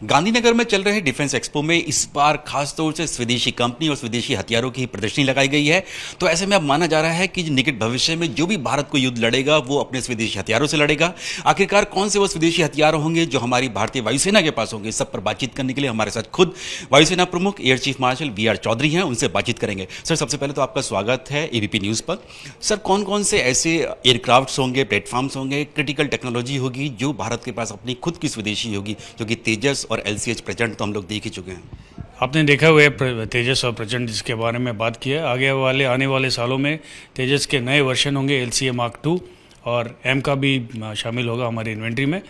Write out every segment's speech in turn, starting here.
गांधीनगर में चल रहे डिफेंस एक्सपो में इस बार खासतौर से स्वदेशी कंपनी और स्वदेशी हथियारों की प्रदर्शनी लगाई गई है। तो ऐसे में अब माना जा रहा है कि निकट भविष्य में जो भी भारत को युद्ध लड़ेगा वो अपने स्वदेशी हथियारों से लड़ेगा। आखिरकार कौन से वो स्वदेशी हथियार होंगे जो हमारी भारतीय वायुसेना के पास होंगे, सब पर बातचीत करने के लिए हमारे साथ खुद वायुसेना प्रमुख air chief marshal V R Chaudhari हैं, उनसे बातचीत करेंगे। सर, सबसे पहले तो आपका स्वागत है एबीपी न्यूज़ पर। सर, कौन कौन से ऐसे एयरक्राफ्ट होंगे, प्लेटफॉर्म्स होंगे, क्रिटिकल टेक्नोलॉजी होगी जो भारत के पास अपनी खुद की स्वदेशी होगी, जो कि तेजस और LCH प्रचंड तो हम लोग देख ही चुके हैं। आपने देखा हुआ है तेजस और प्रचंड, जिसके बारे में बात की है। आने वाले सालों में तेजस के नए वर्जन होंगे, LCA Mark II और M का भी शामिल होगा हमारी इन्वेंट्री में।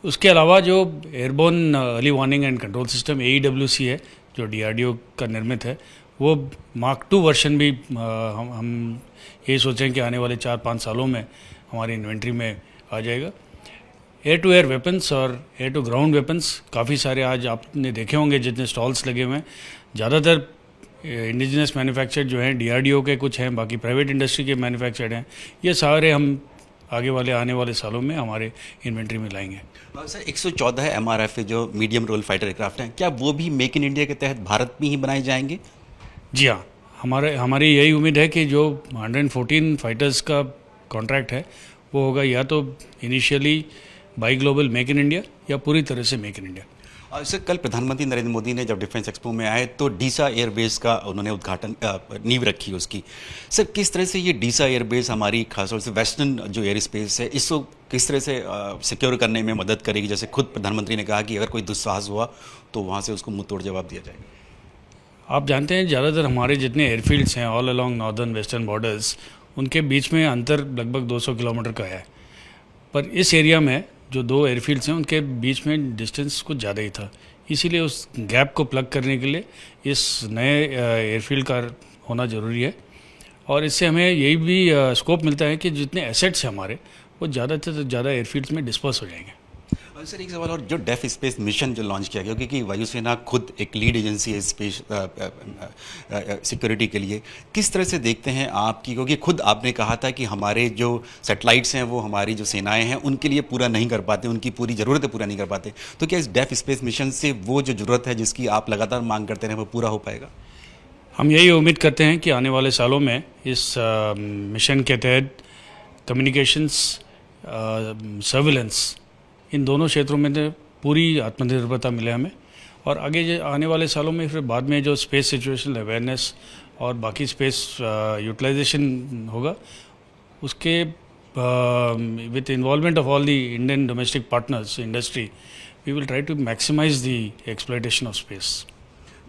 उसके अलावा जो airborne early warning and control system AEWC है, जो DRDO का निर्मित है, वो Mark II वर्जन भी हम यही सोचें कि आने वाले 4-5 सालों में हमारी इन्वेंट्री में आ जाएगा। एयर टू एयर वेपन्स और एयर टू ग्राउंड वेपन्स काफ़ी सारे आज आपने देखे होंगे, जितने स्टॉल्स लगे हुए हैं। ज़्यादातर इंडिजिनस मैन्युफैक्चर्ड जो हैं, DRDO के कुछ हैं, बाकी प्राइवेट इंडस्ट्री के मैन्युफैक्चर्ड हैं। ये सारे हम आने वाले सालों में हमारे इन्वेंट्री में लाएंगे। सर, 114 MRF जो मीडियम रोल फाइटर एयरक्राफ्ट हैं, क्या वो भी मेक इन इंडिया के तहत भारत में ही बनाए जाएंगे? जी हाँ, हमारी यही उम्मीद है कि जो 114 फाइटर्स का कॉन्ट्रैक्ट है वो होगा या तो initially by global make in India या पूरी तरह से मेक इन इंडिया। सर, कल प्रधानमंत्री नरेंद्र मोदी ने जब डिफेंस एक्सपो में आए तो डीसा एयरबेस का उन्होंने उद्घाटन नींव रखी उसकी। सर, किस तरह से ये डीसा एयरबेस हमारी खासतौर से वेस्टर्न जो एयर स्पेस है इसको किस तरह से सिक्योर करने में मदद करेगी? जैसे खुद प्रधानमंत्री ने कहा कि अगर कोई दुस्साहस हुआ तो वहाँ से उसको मुंह तोड़ जवाब दिया जाएगा। आप जानते हैं, ज़्यादातर हमारे जितने एयरफील्ड्स हैं all along northern western borders, उनके बीच में अंतर लगभग 200 किलोमीटर का है। पर इस एरिया में जो 2 एयरफील्ड्स हैं उनके बीच में डिस्टेंस कुछ ज़्यादा ही था। इसीलिए उस गैप को प्लग करने के लिए इस नए एयरफील्ड का होना ज़रूरी है। और इससे हमें यही भी स्कोप मिलता है कि जितने एसेट्स हैं हमारे, वो ज़्यादा से ज़्यादा एयरफील्ड्स में डिस्पर्स हो जाएंगे। सर, एक सवाल और, जो डेफ स्पेस मिशन जो लॉन्च किया गया, क्योंकि वायुसेना खुद एक लीड एजेंसी है स्पेस सिक्योरिटी के लिए, किस तरह से देखते हैं आपकी? क्योंकि खुद आपने कहा था कि हमारे जो सैटेलाइट्स हैं वो हमारी जो सेनाएं हैं उनके लिए पूरा नहीं कर पाते, उनकी पूरी ज़रूरतें पूरा नहीं कर पाते। तो क्या इस डेफ स्पेस मिशन से वो जो ज़रूरत है जिसकी आप लगातार मांग करते रहे वो पूरा हो पाएगा? हम यही उम्मीद करते हैं कि आने वाले सालों में इस मिशन के तहत कम्युनिकेशंस, सर्विलेंस, इन दोनों क्षेत्रों में तो पूरी आत्मनिर्भरता मिले हमें। और आगे आने वाले सालों में फिर बाद में जो स्पेस सिचुएशन अवेयरनेस और बाकी स्पेस यूटिलाइजेशन होगा, उसके with involvement of all the Indian domestic partners industry, we will try to maximise the exploitation of space.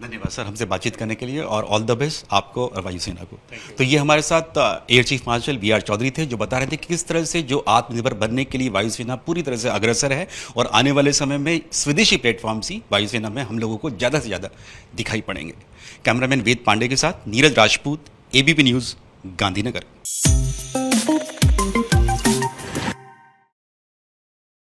धन्यवाद सर, हमसे बातचीत करने के लिए, और ऑल द बेस्ट आपको और वायुसेना को। तो ये हमारे साथ air chief marshal V R Chaudhari थे, जो बता रहे थे कि किस तरह से जो आत्मनिर्भर बनने के लिए वायुसेना पूरी तरह से अग्रसर है और आने वाले समय में स्वदेशी प्लेटफॉर्म्स ही वायुसेना में हम लोगों को ज़्यादा से ज़्यादा दिखाई पड़ेंगे। कैमरामैन वेद पांडे के साथ नीरज राजपूत, ABP न्यूज़, गांधीनगर।